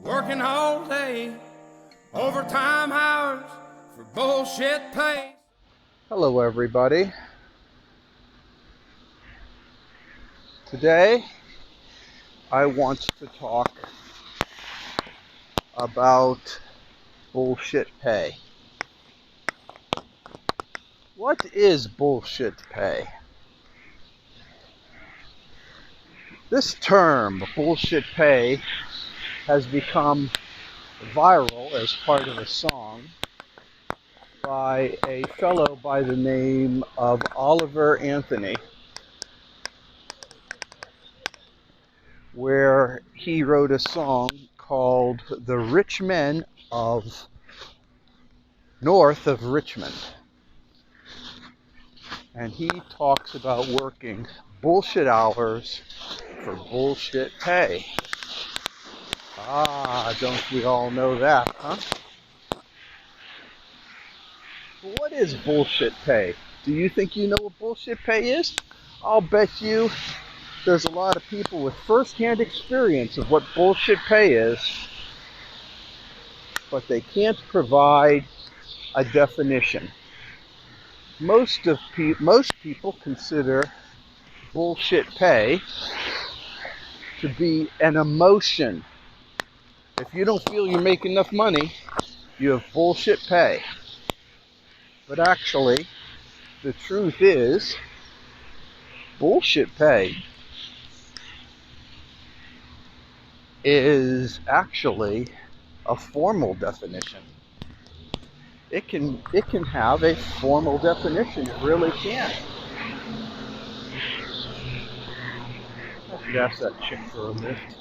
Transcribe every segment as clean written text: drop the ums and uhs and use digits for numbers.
Working all day, overtime hours for bullshit pay. Hello everybody. Today I want to talk about bullshit pay. What is bullshit pay? This term, bullshit pay, has become viral as part of a song by a fellow by the name of Oliver Anthony, where he wrote a song called The Rich Men of North of Richmond. And he talks about working bullshit hours for bullshit pay. Ah, don't we all know that, huh? What is bullshit pay? Do you think you know what bullshit pay is? I'll bet you there's a lot of people with first-hand experience of what bullshit pay is, but they can't provide a definition. Most people consider bullshit pay to be an emotion. If you don't feel you're making enough money, you have bullshit pay. But actually, the truth is, bullshit pay is actually a formal definition. It can have a formal definition. It really can. I should ask that chick for a lift.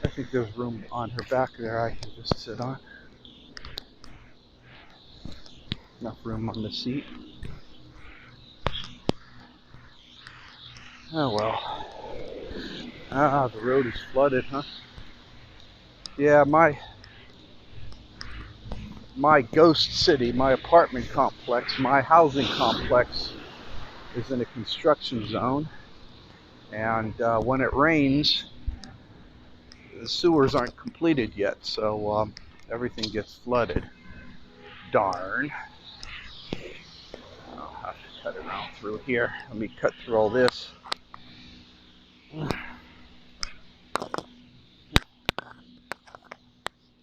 I think there's room on her back there I can just sit on. Enough room on the seat. Oh well. Ah, the road is flooded, huh? Yeah, my ghost city, my apartment complex, my housing complex is in a construction zone, and when it rains, the sewers aren't completed yet, so everything gets flooded. Darn. I'll have to cut around through here. Let me cut through all this.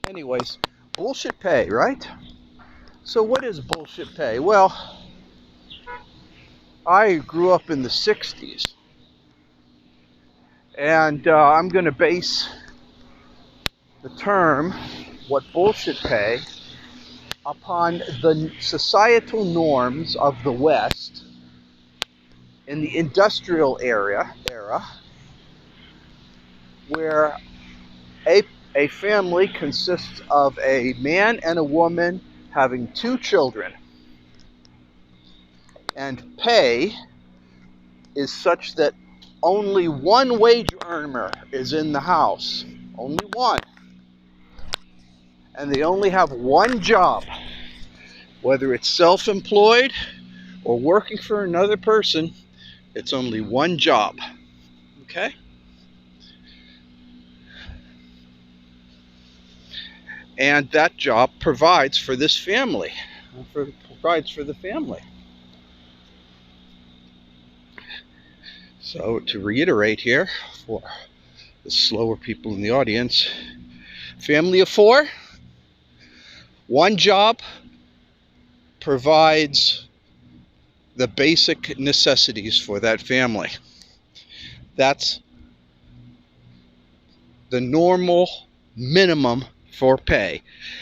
Anyways, bullshit pay, right? So what is bullshit pay? Well, I grew up in the 60s, and I'm going to base the term, what bullshit pay, upon the societal norms of the West in the industrial era where a family consists of a man and a woman having 2 children. And pay is such that only one wage earner is in the house. Only one. And they only have one job. Whether it's self-employed or working for another person, it's only one job. Okay? And that job provides for this family. Provides for the family. So to reiterate here, for the slower people in the audience, family of 4, one job provides the basic necessities for that family. That's the normal minimum for pay.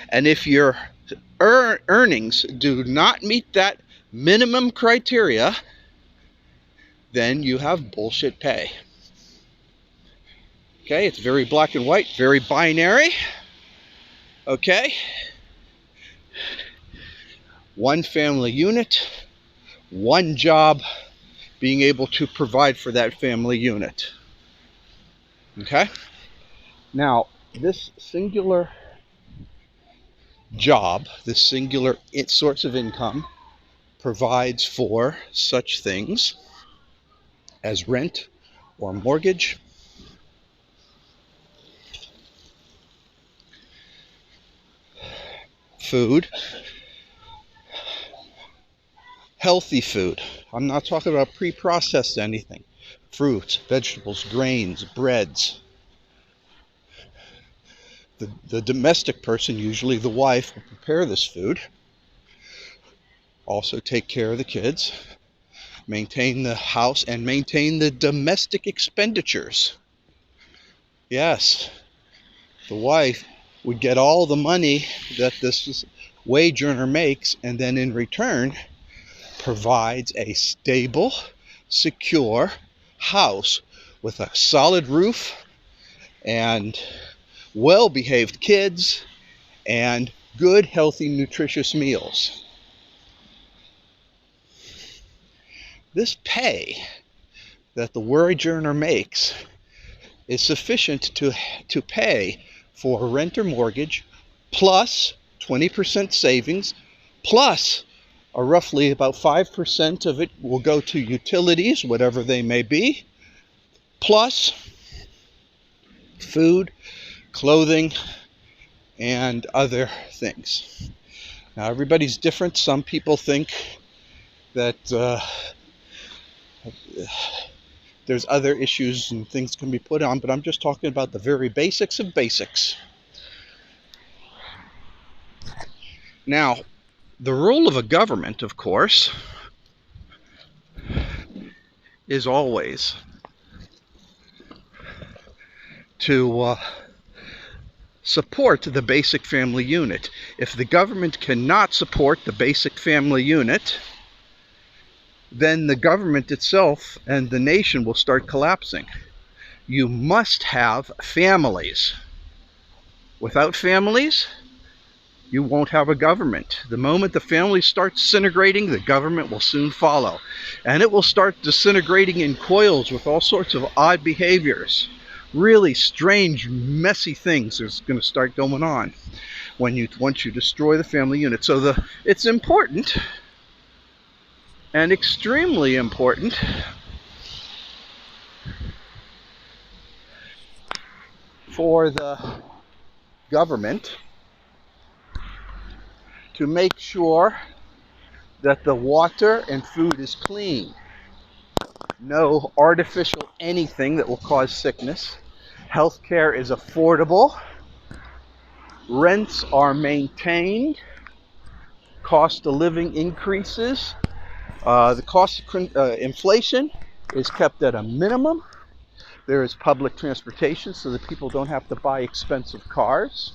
And if your earnings do not meet that minimum criteria, then you have bullshit pay. Okay, it's very black and white, very binary. Okay? One family unit, one job, being able to provide for that family unit. Okay? Now, this singular job, this singular source of income, provides for such things as rent or mortgage, food, healthy food. I'm not talking about pre-processed anything. Fruits, vegetables, grains, breads. The domestic person, usually the wife, will prepare this food. Also take care of the kids, maintain the house, and maintain the domestic expenditures. Yes, the wife would get all the money that this wage earner makes, and then in return provides a stable, secure house with a solid roof and well-behaved kids and good, healthy, nutritious meals. This pay that the wage earner makes is sufficient to pay for rent or mortgage, plus 20% savings, plus roughly about 5% of it will go to utilities, whatever they may be, plus food, clothing, and other things. Now, everybody's different. Some people think that there's other issues and things can be put on, but I'm just talking about the very basics of basics. Now, the role of a government, of course, is always to support the basic family unit. If the government cannot support the basic family unit, then the government itself and the nation will start collapsing. You must have families. Without families, you won't have a government. The moment the family starts disintegrating, the government will soon follow. And it will start disintegrating in coils with all sorts of odd behaviors. Really strange, messy things is going to start going on once you destroy the family unit. So it's important, and extremely important, for the government to make sure that the water and food is clean. No artificial anything that will cause sickness. Healthcare is affordable. Rents are maintained. Cost of living increases. The cost of inflation is kept at a minimum. There is public transportation so that people don't have to buy expensive cars.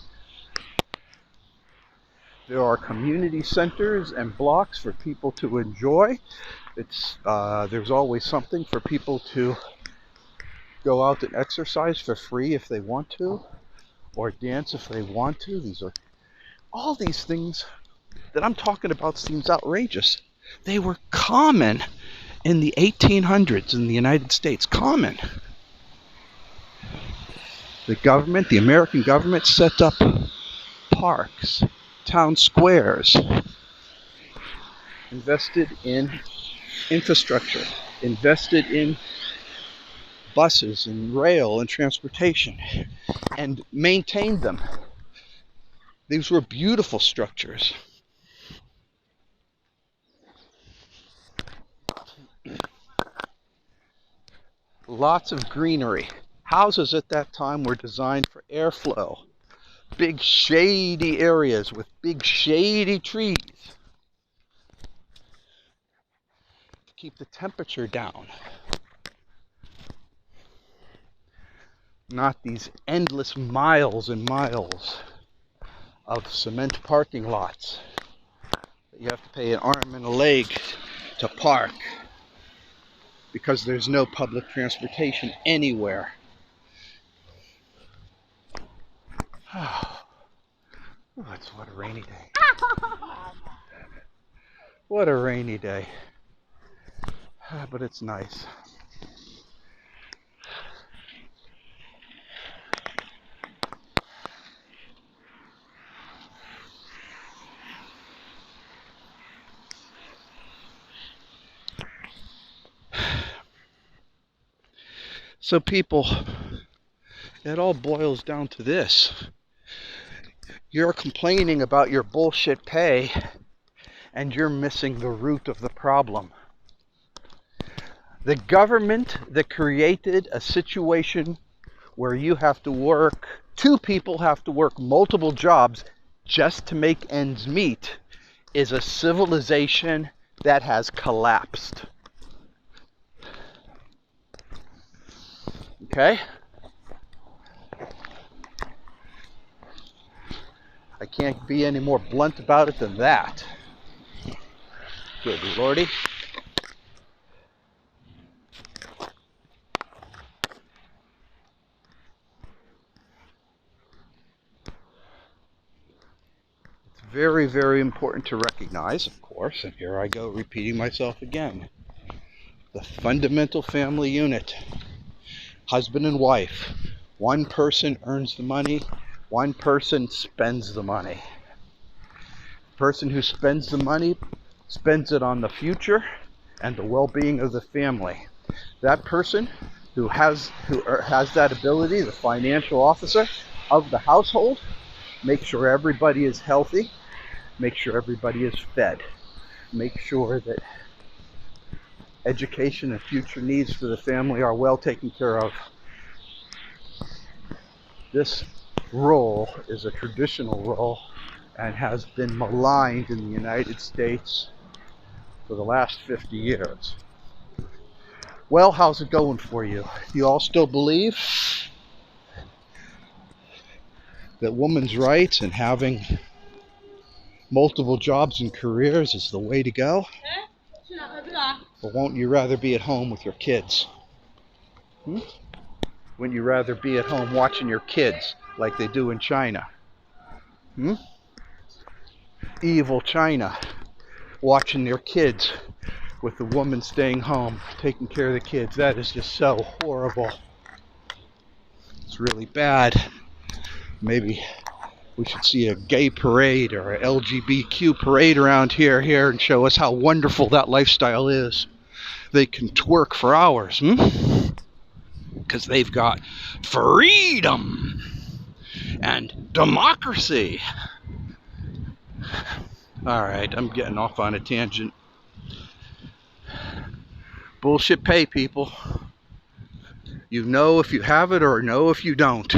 There are community centers and blocks for people to enjoy. There's always something for people to go out and exercise for free if they want to, or dance if they want to. All these things that I'm talking about seems outrageous. They were common in the 1800s in the United States. Common. The American government set up parks, town squares, invested in infrastructure, invested in buses and rail and transportation, and maintained them. These were beautiful structures. Lots of greenery. Houses at that time were designed for airflow. Big shady areas with big shady trees to keep the temperature down. Not these endless miles and miles of cement parking lots that you have to pay an arm and a leg to park because there's no public transportation anywhere. Oh, what a rainy day. What a rainy day. But it's nice. So people, it all boils down to this. You're complaining about your bullshit pay, and you're missing the root of the problem. The government that created a situation where you have to work, two people have to work multiple jobs just to make ends meet, is a civilization that has collapsed. Okay? I can't be any more blunt about it than that. Good Lordy. It's very, very important to recognize, of course, and here I go repeating myself again, the fundamental family unit. Husband and wife. One person earns the money, one person spends the money. The person who spends the money spends it on the future and the well-being of the family. That person who has that ability, the financial officer of the household, make sure everybody is healthy, make sure everybody is fed, make sure that education and future needs for the family are well taken care of. This role is a traditional role and has been maligned in the United States for the last 50 years. Well, how's it going for you? You all still believe that women's rights and having multiple jobs and careers is the way to go? Or won't you rather be at home with your kids? Wouldn't you rather be at home watching your kids like they do in China? Evil China, watching their kids with the woman staying home, taking care of the kids. That is just so horrible. It's really bad. Maybe we should see a gay parade or a LGBTQ parade around here and show us how wonderful that lifestyle is. They can twerk for hours, because they've got freedom and democracy. All right, I'm getting off on a tangent. Bullshit pay, people. You know if you have it or know if you don't.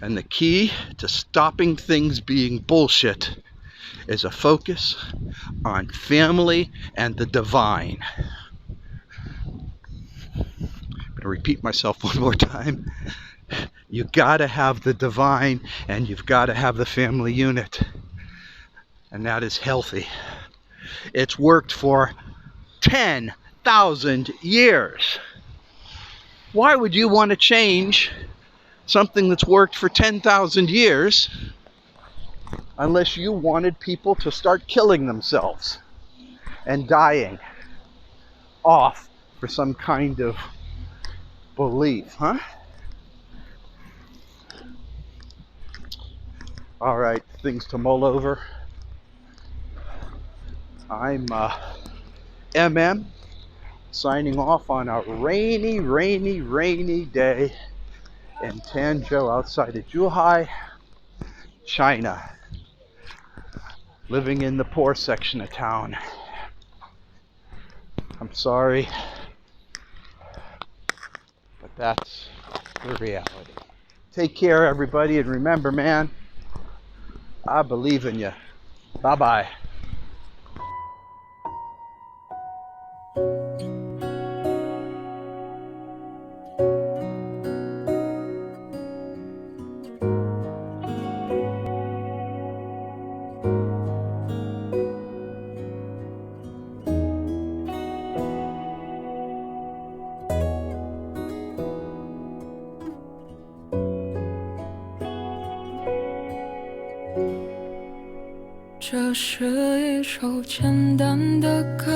And the key to stopping things being bullshit is a focus on family and the divine. I'm going to repeat myself one more time. You got to have the divine and you've got to have the family unit. And that is healthy. It's worked for 10,000 years. Why would you want to change something that's worked for 10,000 years unless you wanted people to start killing themselves and dying off for some kind of belief, huh? All right, things to mull over. I'm MM signing off on a rainy day in Tanzhou outside of Zhuhai, China. Living in the poor section of town. I'm sorry, but that's the reality. Take care, everybody, and remember, man, I believe in you. Bye-bye.这是一首简单的歌，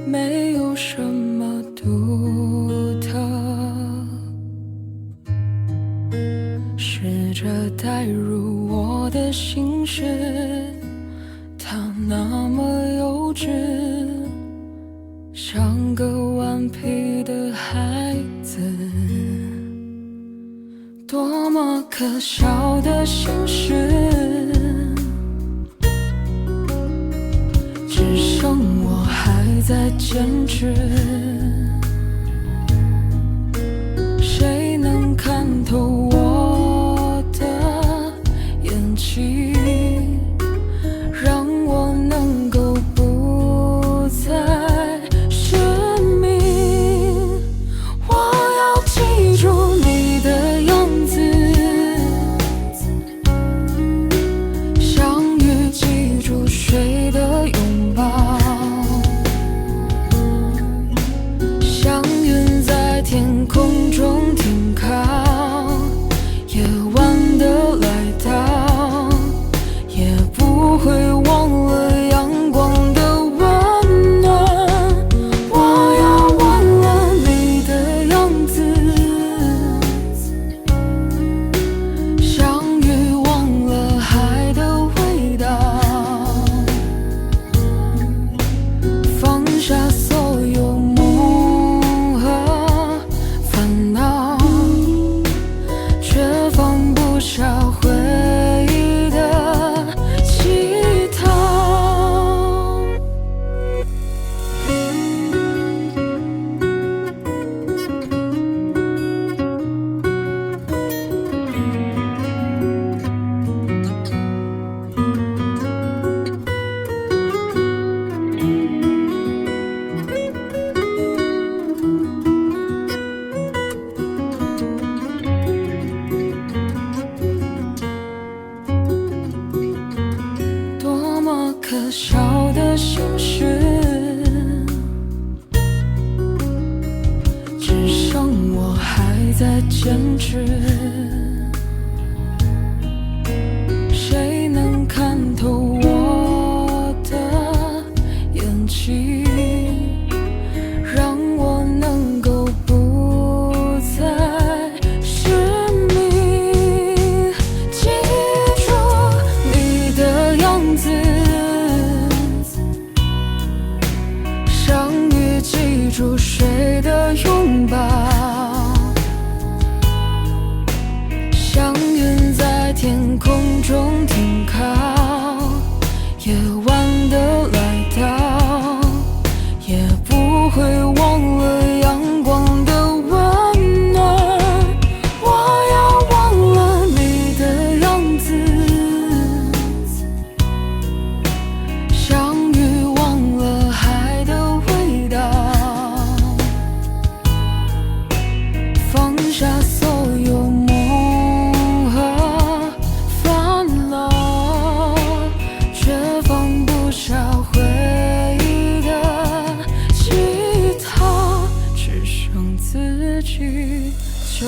没有什么独特，试着带入我的心事，它那么幼稚，像个顽皮的孩子。多么可笑的心事，只剩我还在坚持。谁能看透我的眼睛，让我能够不再失明？我要记住你的样子，相遇记住谁的拥抱，像云在天空中停靠，夜晚的来到，也不会忘了阳光的温暖。我要忘了你的样子，相遇忘了海的味道，放下所有梦和烦恼，却放不下回忆的乞讨。多么可笑的心事，只剩我还在坚持。谁能看透我的眼睛，让我能够不再失明？记住你的样子，相遇记住谁的拥抱，像云在天空中停靠，夜晚的来到，也不会忘了阳光的温暖。我要忘了你的样子，相遇忘了海的味道，放下所有梦和烦恼，却放不下回忆的乞讨，只剩自己。就